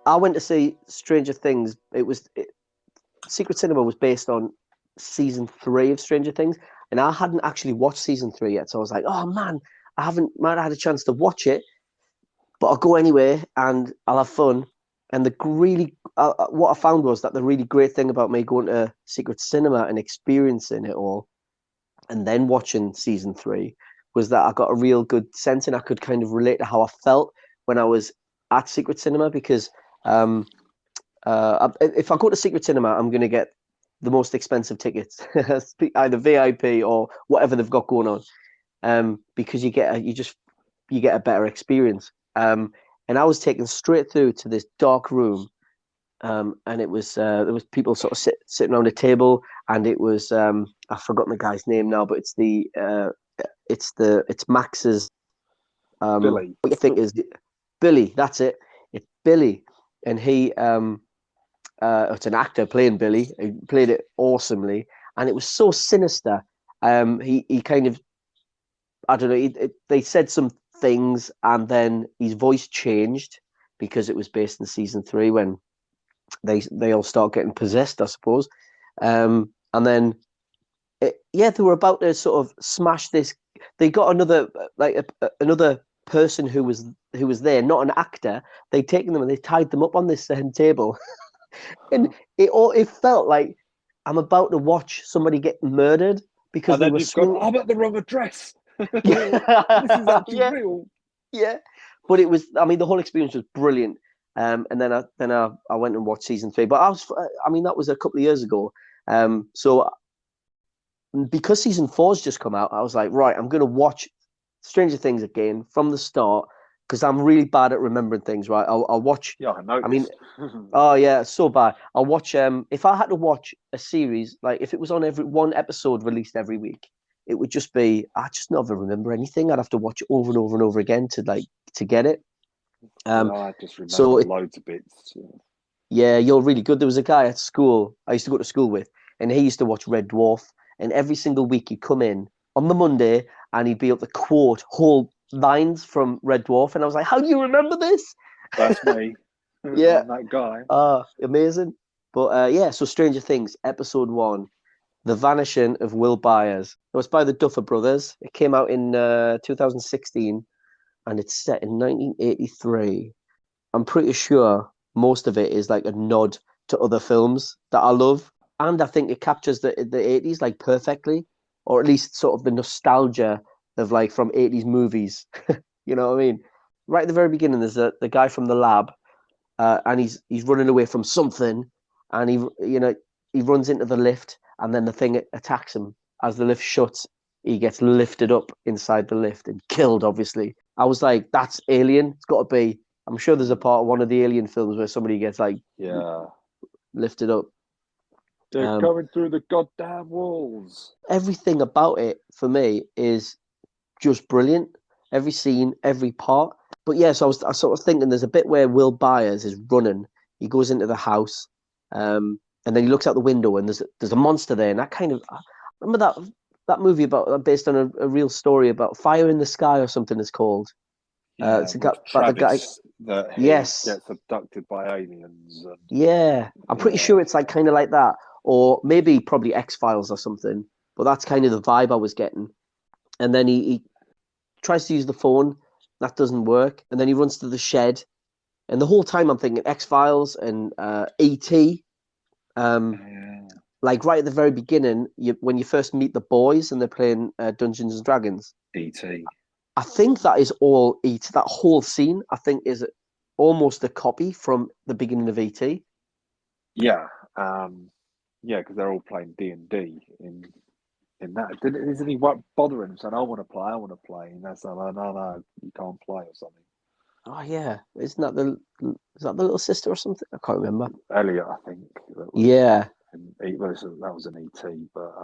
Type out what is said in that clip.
I went to see Stranger Things. Secret Cinema was based on season 3 of Stranger Things, and I hadn't actually watched season 3 yet. So I was like, oh man, I haven't might have had a chance to watch it, but I'll go anyway and I'll have fun. And the really what I found was that the really great thing about me going to Secret Cinema and experiencing it all, and then watching season 3, was that I got a real good sense and I could kind of relate to how I felt when I was at Secret Cinema because um, if I go to Secret Cinema, I'm going to get the most expensive tickets, either VIP or whatever they've got going on, because you get a better experience. And I was taken straight through to this dark room, and it was there was people sort of sitting around a table, and it was I've forgotten the guy's name now, but it's Max's Billy. what you think is Billy. That's it. It's Billy, and it's an actor playing Billy. He played it awesomely, and it was so sinister. He kind of I don't know. They said some things, and then his voice changed because it was based in season 3 when they all start getting possessed, I suppose. And then yeah, they were about to sort of smash this. They got another another person who was there, not an actor. They'd taken them and they tied them up on this table, and it felt like I'm about to watch somebody get murdered because And they then were you've gone, swinging. I'm at the wrong address. This is actually Yeah, real. yeah. But it was. I mean, the whole experience was brilliant. And then I went and watched season 3. But I mean, that was a couple of years ago. So because season 4's just come out, I was like, right, I'm going to watch Stranger Things again from the start because I'm really bad at remembering things. Right, I'll watch. Yeah, I I mean, noticed. oh yeah, it's so bad. I'll watch. If I had to watch a series, like if it was on every one episode released every week, it would just be I just never remember anything. I'd have to watch it over and over and over again to get it. Yeah, Um, I just so remember it, loads of bits. Yeah. yeah, you're really good. There was a guy at school I used to go to school with, and he used to watch Red Dwarf. And every single week he'd come in on the Monday and he'd be able to quote whole lines from Red Dwarf. And I was like, how do you remember this? That's me. Yeah, I'm that guy. amazing. But yeah, so Stranger Things, episode 1, The Vanishing of Will Byers. It was by the Duffer Brothers. It came out in 2016 and it's set in 1983. I'm pretty sure most of it is like a nod to other films that I love, and I think it captures the 80s like perfectly, or at least sort of the nostalgia of like from 80s movies. You know what I mean? Right at the very beginning, there's the guy from the lab, and he's running away from something, and he runs into the lift, and then the thing attacks him as the lift shuts. He gets lifted up inside the lift and killed. Obviously, I was like, "That's Alien. It's got to be." I'm sure there's a part of one of the Alien films where somebody gets like Yeah. lifted up. They're Um, coming through the goddamn walls. Everything about it for me is just brilliant. Every scene, every part. But yeah, so I sort of thinking there's a bit where Will Byers is running. He goes into the house, and then he looks out the window, and there's a monster there, and that kind of I remember that movie about based on a real story about Fire in the Sky or something. It's called. Yeah, It's with about the guy. Travis, that he Yes, gets abducted by aliens. And yeah. I'm pretty yeah. sure it's like kind of like that, or maybe probably X Files or something. But that's kind of the vibe I was getting. And then he tries to use the phone. That doesn't work. And then he runs to the shed. And the whole time I'm thinking X Files and ET. Um, Yeah. like right at the very beginning, when you first meet the boys and they're playing Dungeons and Dragons. E.T. I think that is all ET. That whole scene, I think, is almost a copy from the beginning of ET. Yeah. Yeah, because they're all playing D&D in that. Isn't he bothering him saying, I want to play, I want to play? And that's like, no, you can't play or something. Oh yeah, isn't that the little sister or something? I can't remember. Elliot, I think, that was Yeah, that was an ET. But